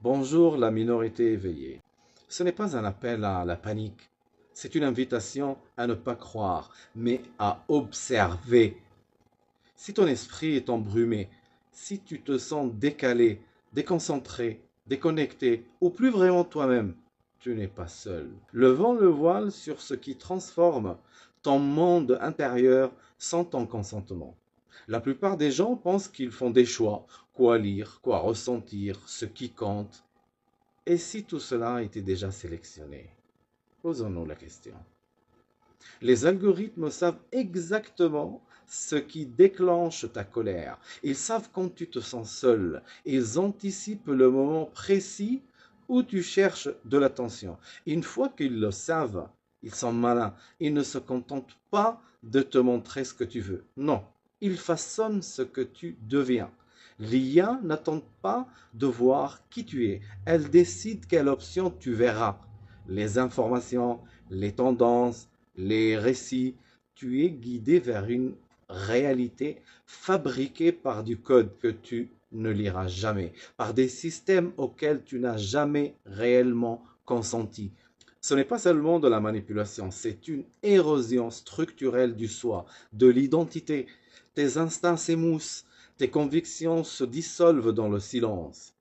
Bonjour la minorité éveillée. Ce n'est pas un appel à la panique, c'est une invitation à ne pas croire, mais à observer. Si ton esprit est embrumé, si tu te sens décalé, déconcentré, déconnecté, ou plus vraiment toi-même, tu n'es pas seul. Levons le voile sur ce qui transforme ton monde intérieur sans ton consentement. La plupart des gens pensent qu'ils font des choix, quoi lire, quoi ressentir, ce qui compte. Et si tout cela était déjà sélectionné? Posons-nous la question. Les algorithmes savent exactement ce qui déclenche ta colère. Ils savent quand tu te sens seul. Ils anticipent le moment précis où tu cherches de l'attention. Une fois qu'ils le savent, ils sont malins. Ils ne se contentent pas de te montrer ce que tu veux. Non, ils façonnent ce que tu deviens. L'IA n'attend pas de voir qui tu es. Elle décide quelle option tu verras. Les informations, les tendances, les récits, tu es guidé vers une réalité fabriquée par du code que tu ne liras jamais, par des systèmes auxquels tu n'as jamais réellement consenti. Ce n'est pas seulement de la manipulation, c'est une érosion structurelle du soi, de l'identité. Tes instincts s'émoussent, tes convictions se dissolvent dans le silence.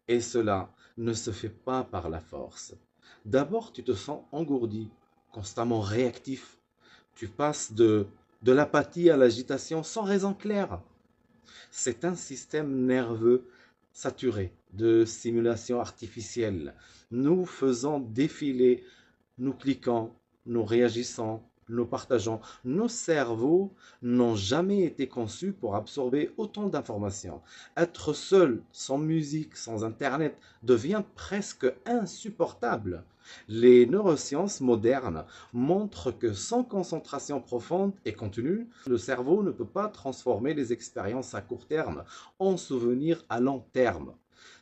Et cela ne se fait pas par la force. D'abord, tu te sens engourdi, constamment réactif. Tu passes de l'apathie à l'agitation sans raison claire. C'est un système nerveux saturé de simulation artificielle. Nous faisons défiler, nous cliquons, nous réagissons, nous partageons. Nos cerveaux n'ont jamais été conçus pour absorber autant d'informations. Être seul, sans musique, sans Internet, devient presque insupportable. Les neurosciences modernes montrent que sans concentration profonde et continue, le cerveau ne peut pas transformer les expériences à court terme en souvenirs à long terme.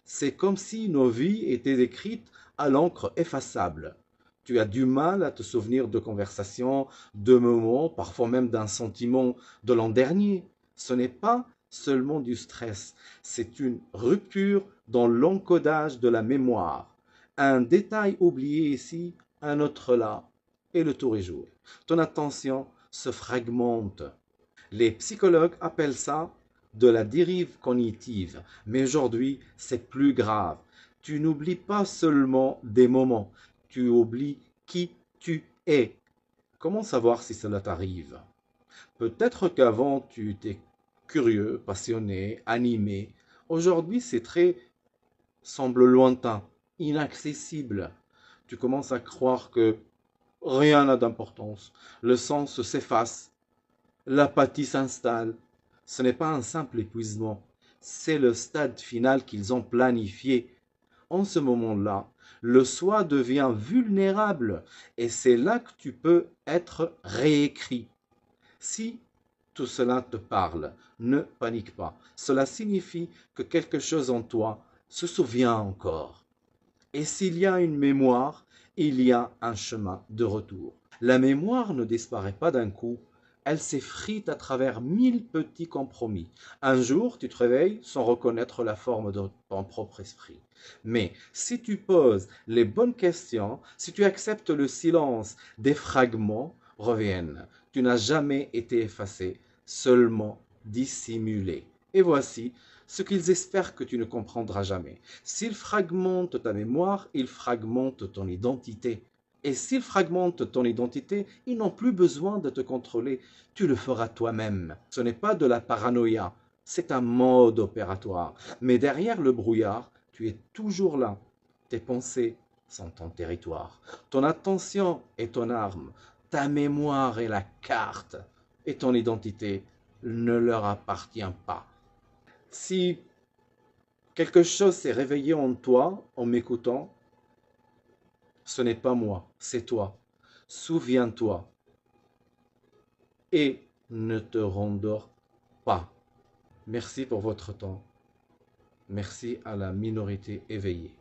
C'est comme si nos vies étaient écrites à l'encre effaçable. Tu as du mal à te souvenir de conversations, de moments, parfois même d'un sentiment de l'an dernier. Ce n'est pas seulement du stress, c'est une rupture dans l'encodage de la mémoire. Un détail oublié ici, un autre là, et le tour est joué. Ton attention se fragmente. Les psychologues appellent ça de la dérive cognitive, mais aujourd'hui, c'est plus grave. Tu n'oublies pas seulement des moments, tu oublies qui tu es. Comment savoir si cela t'arrive? Peut-être qu'avant, tu étais curieux, passionné, animé. Aujourd'hui, c'est très semble lointain, inaccessible. Tu commences à croire que rien n'a d'importance. Le sens s'efface, l'apathie s'installe. Ce n'est pas un simple épuisement, c'est le stade final qu'ils ont planifié. En ce moment-là, le soi devient vulnérable et c'est là que tu peux être réécrit. Si tout cela te parle, ne panique pas. Cela signifie que quelque chose en toi se souvient encore. Et s'il y a une mémoire, il y a un chemin de retour. La mémoire ne disparaît pas d'un coup, elle s'effrite à travers 1000 petits compromis. Un jour, tu te réveilles sans reconnaître la forme de ton propre esprit. Mais si tu poses les bonnes questions, si tu acceptes le silence, des fragments reviennent. Tu n'as jamais été effacé, seulement dissimulé. Et voici ce qu'ils espèrent que tu ne comprendras jamais. S'ils fragmentent ta mémoire, ils fragmentent ton identité. Et s'ils fragmentent ton identité, ils n'ont plus besoin de te contrôler. Tu le feras toi-même. Ce n'est pas de la paranoïa, c'est un mode opératoire. Mais derrière le brouillard, tu es toujours là. Tes pensées sont ton territoire. Ton attention est ton arme. Ta mémoire est la carte. Et ton identité ne leur appartient pas. Si quelque chose s'est réveillé en toi en m'écoutant, ce n'est pas moi, c'est toi. Souviens-toi et ne te rendors pas. Merci pour votre temps. Merci à la minorité éveillée.